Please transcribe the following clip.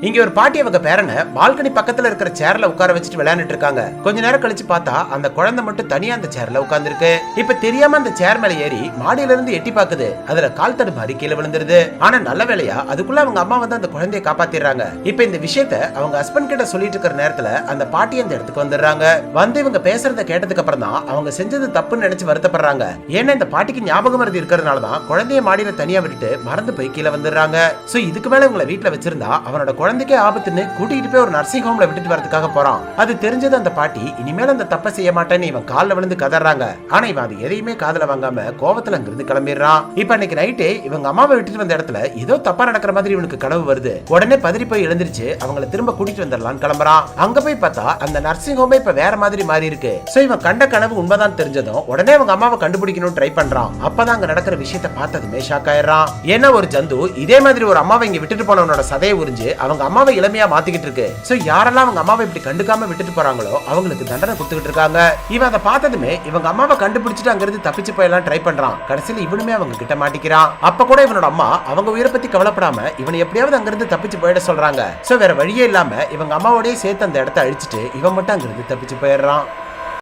இங்க ஒரு பாட்டி அவங்க பேரனை பால்கனி பக்கத்துல இருக்கிற சேர்ல உட்கார வச்சுட்டு விளையாண்டுட்டு இருக்காங்க. கொஞ்ச நேரம் கழிச்சு பார்த்தா அந்த குழந்தை மட்டும் தனியா அந்த சேர்ல உட்கார்ந்துருக்கு. இப்ப தெரியாம அந்த சேர் மேல ஏறி மாடியில இருந்து எட்டி பாக்குது. அதுல கால் தடுமாறி கீழே விழுந்துருது. ஆனா நல்ல வேலையா அதுக்குள்ள அவங்க அம்மா வந்து அந்த குழந்தையை காப்பாத்திடுறாங்க. இப்ப இந்த விஷயத்த அவங்க ஹஸ்பண்ட் கிட்ட சொல்லிட்டு இருக்கிற நேரத்துல அந்த பாட்டி அந்த இடத்துக்கு வந்துடுறாங்க. வந்து இவங்க பேசுறத கேட்டதுக்கு அப்புறம் தான் அவங்க செஞ்சது தப்புன்னு நினைச்சு வருத்தப்படுறாங்க. ஏன்னா இந்த பாட்டிக்கு ஞாபகம் மறதி இருக்கிறதுனாலதான் குழந்தைய மாடியில தனியா விட்டுட்டு மறந்து போய் கீழே வந்துடுறாங்க. சோ இதுக்கு மேல இவங்களை வீட்டுல வச்சிருந்தா அவனோட குழந்தைக்கே ஆபத்துன்னு கூட்டிட்டு போய் ஒரு நர்சிங் ஹோம்ல விட்டுட்டு வரதுக்காக போறான். அது தெரிஞ்சது அந்த பாட்டி இனிமேல் அந்த தப்பை செய்ய மாட்டேன்னு இவன் காலில் விழுந்து கதறாங்க. ஆனா இவன் அது எதையுமே காதுல வாங்காம கோவத்துல அங்கிருந்து கிளம்பிடுறான். இப்ப அன்னைக்கு நைட்டே இவங்க அம்மாவை விட்டுட்டு வந்த இடத்துல ஏதோ தப்பா நடக்கிற மாதிரி இவனுக்கு கனவு வருது. உடனே பதறி போய் எழுந்திருச்சு அவங்களை திரும்ப கூட்டிட்டு வந்துடலான்னு கிளம்புறான். அங்க போய் பார்த்தா அந்த நர்சிங் ஹோமே இப்ப வேற மாதிரி மாறி இருக்கு. சோ இவன் கண்ட கனவு உண்மைதான் தெரிஞ்சதும் உடனே அவங்க அம்மாவை கண்டுபிடிக்கணும் ட்ரை பண்றான். அப்பதான் அங்க நடக்கிற விஷயத்தை பார்த்ததுமே ஷாக் ஆயிடுறான். ஏன்னா ஒரு ஜந்து இதே மாதிரி ஒரு அம்மாவை இங்க விட்டுட்டு போனவனோட சதையை உறிஞ்சு அவங்க அம்மாவை இளமையா மாத்திக்கிட்டு இருக்கு. சோ யாரெல்லாம் அவங்க அம்மாவை இப்படி கண்டுக்காம விட்டுட்டு போறாங்களோ அவங்களுக்கு தண்டனை கொடுத்துக்கிட்டு இருக்காங்க. இவன் அதை பார்த்ததுமே இவங்க அம்மாவை கண்டுபிடிச்சிட்டு அங்கிருந்து தப்பிச்சு போயெல்லாம் ட்ரை பண்றான். கடைசியில் இவனுமே அவங்க கிட்ட மாட்டிக்கிறான். அப்ப கூட இவனோட அம்மா அவங்க உயிரை பத்தி கவலைப்படாம இவனை எப்படியாவது அங்கிருந்து தப்பிச்சு போயிட சொல்றாங்க. சோ வேற வழியே இல்லாம இவங்க அம்மாவோடய சேர்த்து அந்த இடத்தை அழிச்சிட்டு இவன் மட்டும் அங்கிருந்து தப்பிச்சு போயிடுறான்.